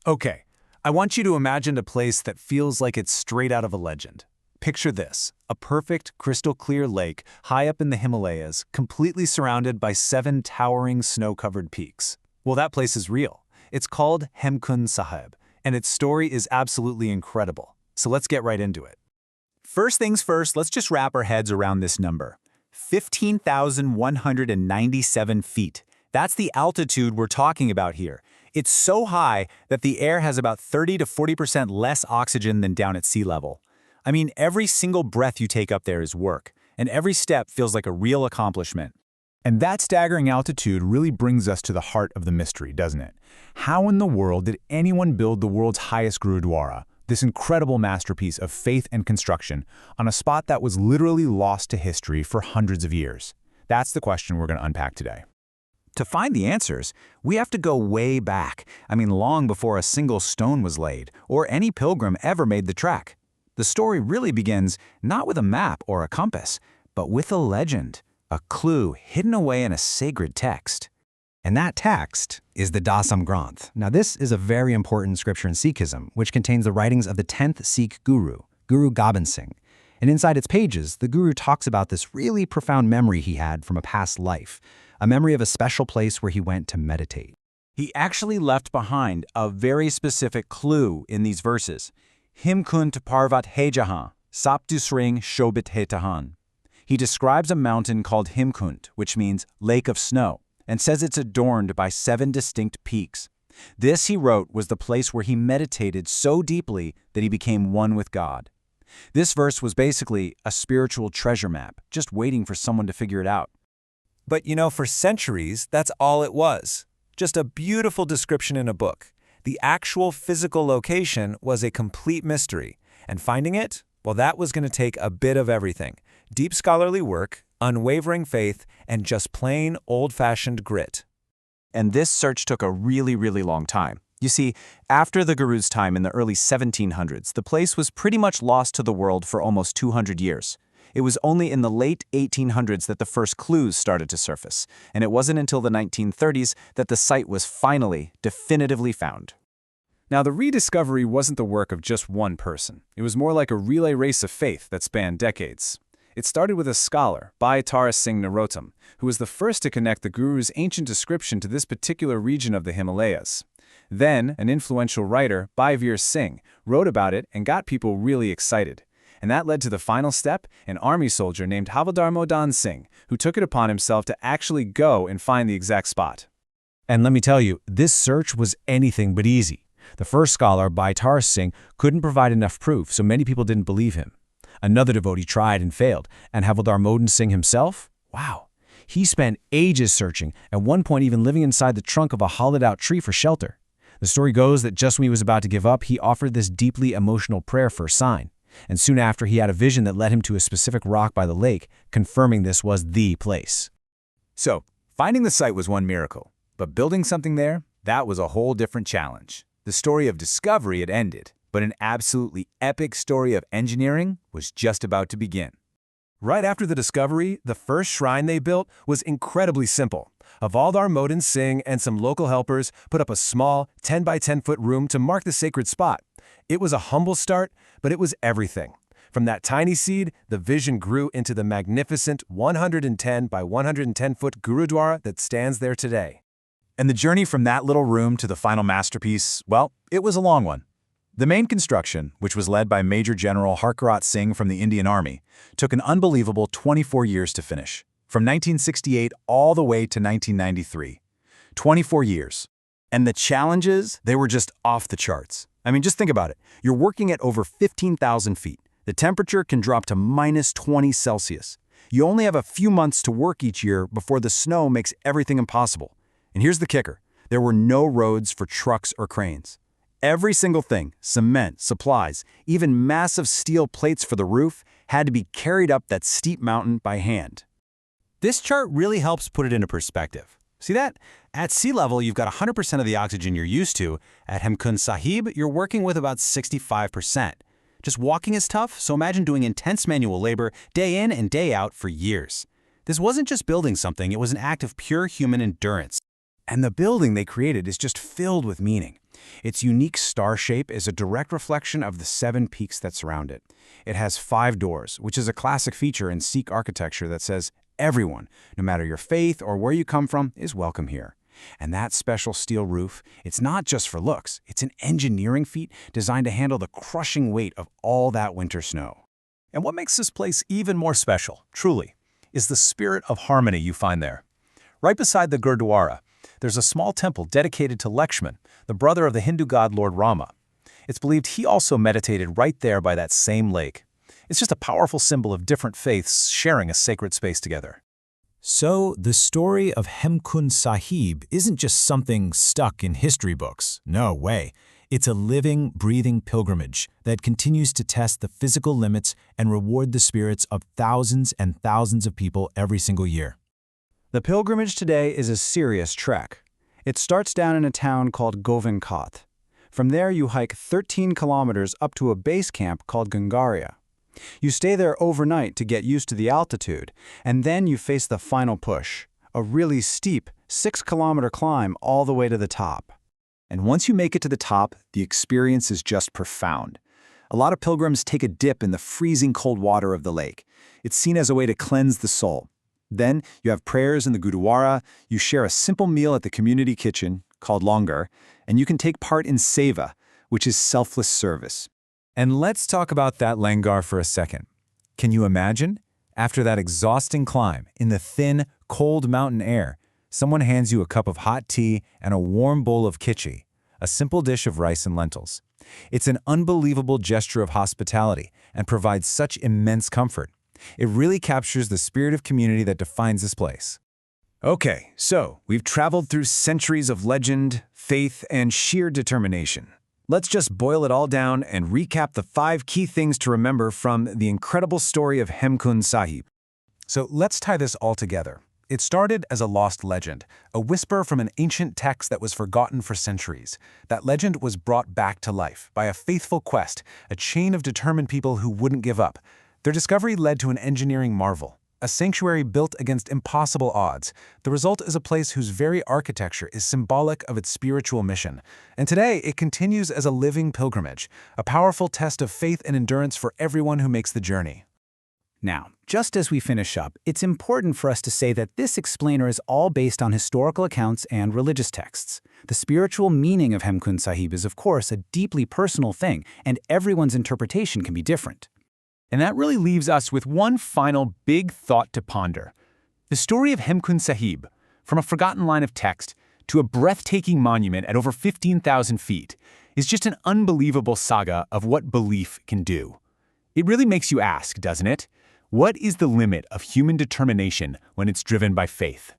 Okay, I want you to imagine a place that feels like it's straight out of a legend. Picture this, a perfect, crystal-clear lake high up in the Himalayas, completely surrounded by 7 towering snow-covered peaks. Well, that place is real. It's called Hemkund Sahib, and its story is absolutely incredible. So let's get right into it. First things first, let's just wrap our heads around this number. 15,197 feet. That's the altitude we're talking about here. It's so high that the air has about 30 to 40% less oxygen than down at sea level. I mean, every single breath you take up there is work, and every step feels like a real accomplishment. And that staggering altitude really brings us to the heart of the mystery, doesn't it? How in the world did anyone build the world's highest Gurudwara, this incredible masterpiece of faith and construction, on a spot that was literally lost to history for hundreds of years? That's the question we're going to unpack today. To find the answers, we have to go way back. I mean, long before a single stone was laid, or any pilgrim ever made the trek. The story really begins not with a map or a compass, but with a legend, a clue hidden away in a sacred text. And that text is the Dasam Granth. Now, this is a very important scripture in Sikhism, which contains the writings of the 10th Sikh Guru, Guru Gobind Singh. And inside its pages, the Guru talks about this really profound memory he had from a past life, a memory of a special place where he went to meditate. He actually left behind a very specific clue in these verses. Himkund Parvat Hejahan, Sapt Sring Shobit Hetahan. He describes a mountain called Himkund, which means lake of snow, and says it's adorned by 7 distinct peaks. This, he wrote, was the place where he meditated so deeply that he became one with God. This verse was basically a spiritual treasure map, just waiting for someone to figure it out. But you know, for centuries, that's all it was. Just a beautiful description in a book. The actual physical location was a complete mystery, and finding it, well, that was going to take a bit of everything. Deep scholarly work, unwavering faith, and just plain old-fashioned grit. And this search took a really, really long time. You see, after the Guru's time in the early 1700s, the place was pretty much lost to the world for almost 200 years. It was only in the late 1800s that the first clues started to surface, and it wasn't until the 1930s that the site was finally, definitively found. Now, the rediscovery wasn't the work of just one person. It was more like a relay race of faith that spanned decades. It started with a scholar, Sapt Sring, who was the first to connect the Guru's ancient description to this particular region of the Himalayas. Then, an influential writer, Sapt Sring, wrote about it and got people really excited. And that led to the final step, an army soldier named Havildar Modan Singh, who took it upon himself to actually go and find the exact spot. And let me tell you, this search was anything but easy. The first scholar, Sapt Sring, couldn't provide enough proof, so many people didn't believe him. Another devotee tried and failed, and Havildar Modan Singh himself? Wow. He spent ages searching, at one point even living inside the trunk of a hollowed-out tree for shelter. The story goes that just when he was about to give up, he offered this deeply emotional prayer for a sign. And soon after, he had a vision that led him to a specific rock by the lake, confirming this was the place. So, finding the site was one miracle, but building something there, that was a whole different challenge. The story of discovery had ended, but an absolutely epic story of engineering was just about to begin. Right after the discovery, the first shrine they built was incredibly simple. Havildar Modan Singh and some local helpers put up a small 10 by 10 foot room to mark the sacred spot. It was a humble start, but it was everything. From that tiny seed, the vision grew into the magnificent 110 by 110 foot Gurudwara that stands there today. And the journey from that little room to the final masterpiece, well, it was a long one. The main construction, which was led by Major General Harkarat Singh from the Indian Army, took an unbelievable 24 years to finish, from 1968 all the way to 1993. 24 years. And the challenges, they were just off the charts. I mean, just think about it. You're working at over 15,000 feet. The temperature can drop to minus 20 Celsius. You only have a few months to work each year before the snow makes everything impossible. And here's the kicker. There were no roads for trucks or cranes. Every single thing, cement, supplies, even massive steel plates for the roof, had to be carried up that steep mountain by hand. This chart really helps put it into perspective. See that? At sea level, you've got 100% of the oxygen you're used to. At Hemkund Sahib, you're working with about 65%. Just walking is tough, so imagine doing intense manual labor day in and day out for years. This wasn't just building something, it was an act of pure human endurance. And the building they created is just filled with meaning. Its unique star shape is a direct reflection of the 7 peaks that surround it. It has 5 doors, which is a classic feature in Sikh architecture that says everyone, no matter your faith or where you come from, is welcome here. And that special steel roof, it's not just for looks, it's an engineering feat designed to handle the crushing weight of all that winter snow. And what makes this place even more special, truly, is the spirit of harmony you find there. Right beside the Gurudwara, there's a small temple dedicated to Lakshman, the brother of the Hindu god Lord Rama. It's believed he also meditated right there by that same lake. It's just a powerful symbol of different faiths sharing a sacred space together. So, the story of Hemkund Sahib isn't just something stuck in history books. No way. It's a living, breathing pilgrimage that continues to test the physical limits and reward the spirits of thousands and thousands of people every single year. The pilgrimage today is a serious trek. It starts down in a town called Govindghat. From there, you hike 13 kilometers up to a base camp called Gurudwara. You stay there overnight to get used to the altitude, and then you face the final push, a really steep 6-kilometer climb all the way to the top. And once you make it to the top, the experience is just profound. A lot of pilgrims take a dip in the freezing cold water of the lake. It's seen as a way to cleanse the soul. Then you have prayers in the Gurudwara, you share a simple meal at the community kitchen, called langar, and you can take part in seva, which is selfless service. And let's talk about that langar for a second. Can you imagine? After that exhausting climb, in the thin, cold mountain air, someone hands you a cup of hot tea and a warm bowl of khichdi, a simple dish of rice and lentils. It's an unbelievable gesture of hospitality and provides such immense comfort. It really captures the spirit of community that defines this place. Okay, so we've traveled through centuries of legend, faith, and sheer determination. Let's just boil it all down and recap the 5 key things to remember from the incredible story of Hemkund Sahib. So let's tie this all together. It started as a lost legend, a whisper from an ancient text that was forgotten for centuries. That legend was brought back to life by a faithful quest, a chain of determined people who wouldn't give up. Their discovery led to an engineering marvel, a sanctuary built against impossible odds. The result is a place whose very architecture is symbolic of its spiritual mission. And today, it continues as a living pilgrimage, a powerful test of faith and endurance for everyone who makes the journey. Now, just as we finish up, it's important for us to say that this explainer is all based on historical accounts and religious texts. The spiritual meaning of Hemkund Sahib is, of course, a deeply personal thing, and everyone's interpretation can be different. And that really leaves us with one final big thought to ponder. The story of Hemkund Sahib, from a forgotten line of text to a breathtaking monument at over 15,000 feet, is just an unbelievable saga of what belief can do. It really makes you ask, doesn't it? What is the limit of human determination when it's driven by faith?